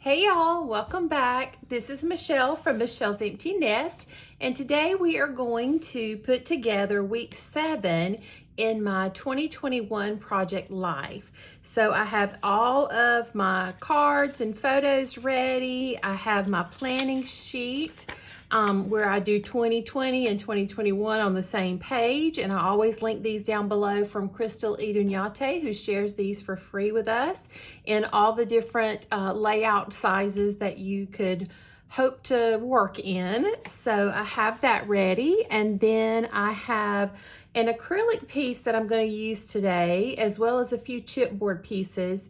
Hey y'all, welcome back. This is Michelle from Michelle's Empty Nest, and today we are going to put together week 7 in my 2021 Project Life. So I have all of my cards and photos ready. I have my planning sheet where I do 2020 and 2021 on the same page, and I always link these down below from Crystal Idunyate, who shares these for free with us in all the different layout sizes that you could hope to work in. So I have that ready, and then I have an acrylic piece that I'm going to use today, as well as a few chipboard pieces.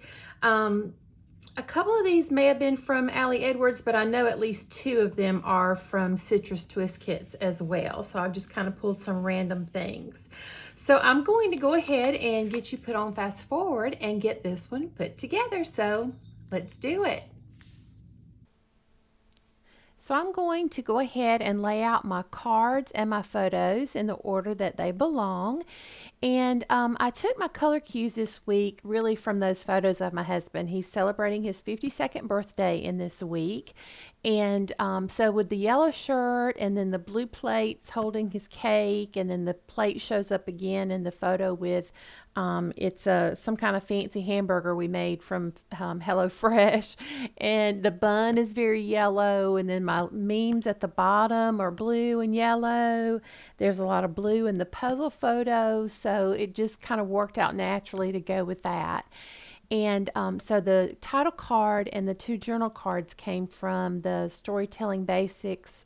A couple of these may have been from Ali Edwards, but I know at least 2 of them are from Citrus Twist Kits as well. So I've just kind of pulled some random things. So I'm going to go ahead and get you put on fast forward and get this one put together. So let's do it. So I'm going to go ahead and lay out my cards and my photos in the order that they belong. And I took my color cues this week really from those photos of my husband. He's celebrating his 52nd birthday in this week. And so with the yellow shirt and then the blue plates holding his cake, and then the plate shows up again in the photo with it's some kind of fancy hamburger we made from HelloFresh, and the bun is very yellow, and then my memes at the bottom are blue and yellow. There's a lot of blue in the puzzle photos, so it just kind of worked out naturally to go with that. And so the title card and the 2 journal cards came from the Storytelling Basics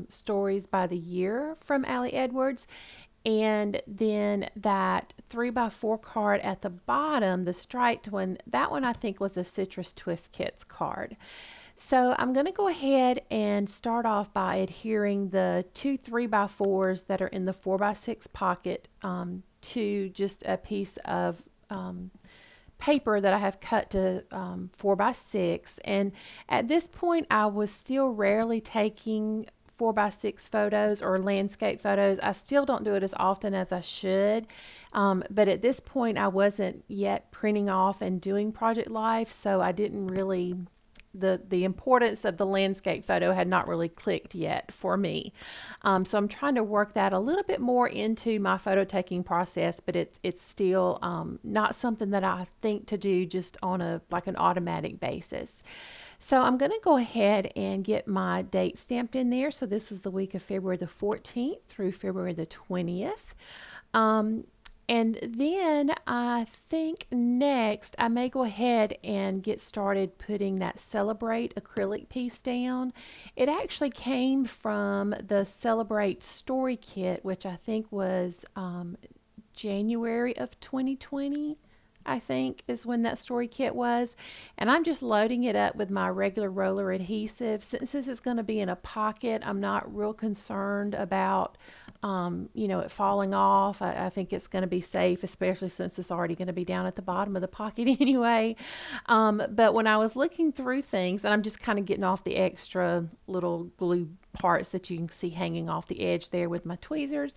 Stories by the Year from Ali Edwards. And then that 3x4 card at the bottom, the striped one, that one I think was a Citrus Twist Kits card. So I'm going to go ahead and start off by adhering the 2 3x4s that are in the 4x6 pocket to just a piece of paper that I have cut to 4x6. And at this point, I was still rarely taking 4x6 photos or landscape photos. I still don't do it as often as I should. But at this point, I wasn't yet printing off and doing Project Life, so I didn't really the importance of the landscape photo had not really clicked yet for me. So I'm trying to work that a little bit more into my photo taking process, but it's still not something that I think to do just on a like an automatic basis. So I'm going to go ahead and get my date stamped in there. So this was the week of February the 14th through February the 20th. Um, and then I think next I may go ahead and get started putting that Celebrate acrylic piece down. It actually came from the Celebrate Story Kit, which I think was January of 2020. I think is when that story kit was. And I'm just loading it up with my regular roller adhesive. Since this is going to be in a pocket, I'm not real concerned about it falling off. I think it's going to be safe, especially since it's already going to be down at the bottom of the pocket anyway. But when I was looking through things, and I'm just kind of getting off the extra little glue parts that you can see hanging off the edge there with my tweezers.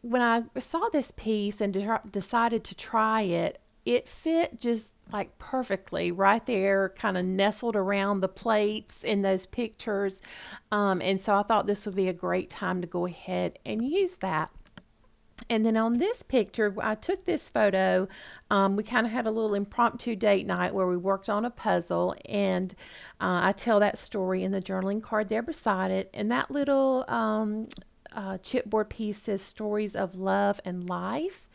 When I saw this piece and decided to try it, it fit just like perfectly right there, kind of nestled around the plates in those pictures. And so I thought this would be a great time to go ahead and use that. And then on this picture, I took this photo. We kind of had a little impromptu date night where we worked on a puzzle, and I tell that story in the journaling card there beside it. And that little chipboard piece says Stories of Love and Life.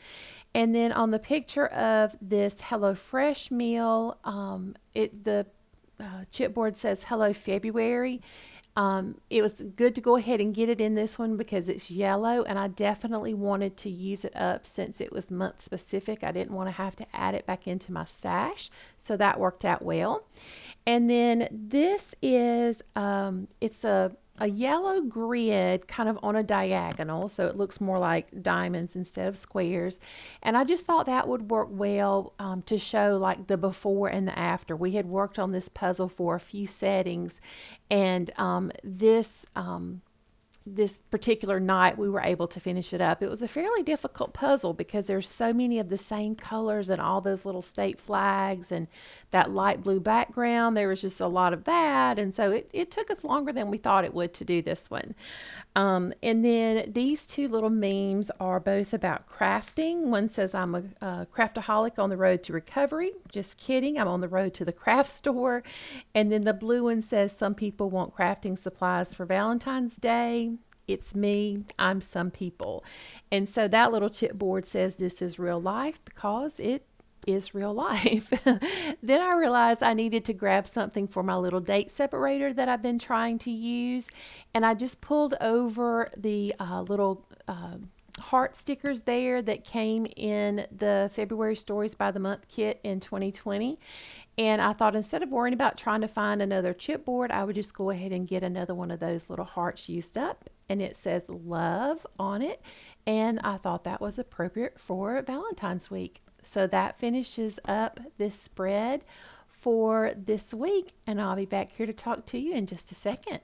And then on the picture of this HelloFresh meal, the chipboard says Hello February. It was good to go ahead and get it in this one because it's yellow, and I definitely wanted to use it up since it was month specific. I didn't want to have to add it back into my stash, so that worked out well. And then this is it's a yellow grid kind of on a diagonal, so it looks more like diamonds instead of squares. And I just thought that would work well to show like the before and the after. We had worked on this puzzle for a few settings, and this this particular night we were able to finish it up. It was a fairly difficult puzzle because there's so many of the same colors and all those little state flags and that light blue background. There was just a lot of that, and so it took us longer than we thought it would to do this one. And then these two little memes are both about crafting. One says, I'm a craftaholic on the road to recovery. Just kidding, I'm on the road to the craft store. And then the blue one says, some people want crafting supplies for Valentine's Day. It's me, I'm some people. And so that little chipboard says this is real life because it is real life. Then I realized I needed to grab something for my little date separator that I've been trying to use, and I just pulled over the little heart stickers there that came in the February Stories by the Month kit in 2020. And I thought instead of worrying about trying to find another chipboard, I would just go ahead and get another one of those little hearts used up. And it says love on it. And I thought that was appropriate for Valentine's week. So that finishes up this spread for this week. And I'll be back here to talk to you in just a second.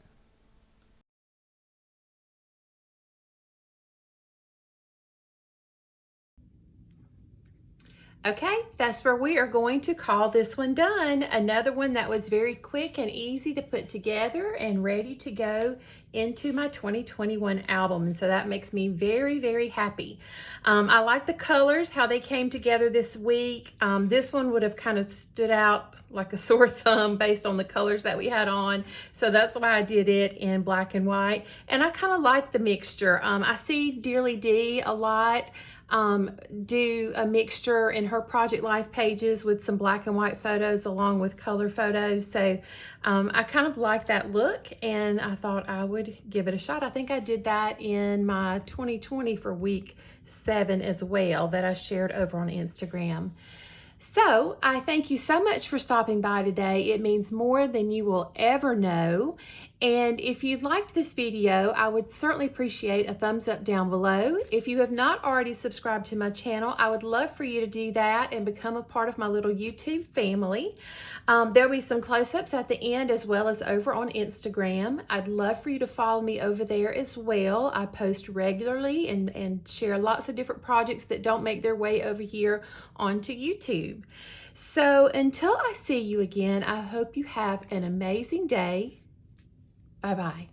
Okay, that's where we are going to call this one done. Another one that was very quick and easy to put together and ready to go into my 2021 album. And so that makes me very, very happy. I like the colors, how they came together this week. This one would have kind of stood out like a sore thumb based on the colors that we had on. So that's why I did it in black and white. And I kind of like the mixture. I see Dearly D a lot. Do a mixture in her Project Life pages with some black and white photos along with color photos. So I kind of like that look, and I thought I would give it a shot. I think I did that in my 2020 for week 7 as well that I shared over on Instagram. So I thank you so much for stopping by today. It means more than you will ever know. And if you liked this video, I would certainly appreciate a thumbs up down below. If you have not already subscribed to my channel, I would love for you to do that and become a part of my little YouTube family. There'll be some close-ups at the end as well as over on Instagram. I'd love for you to follow me over there as well. I post regularly and share lots of different projects that don't make their way over here onto YouTube. So until I see you again, I hope you have an amazing day. Bye-bye.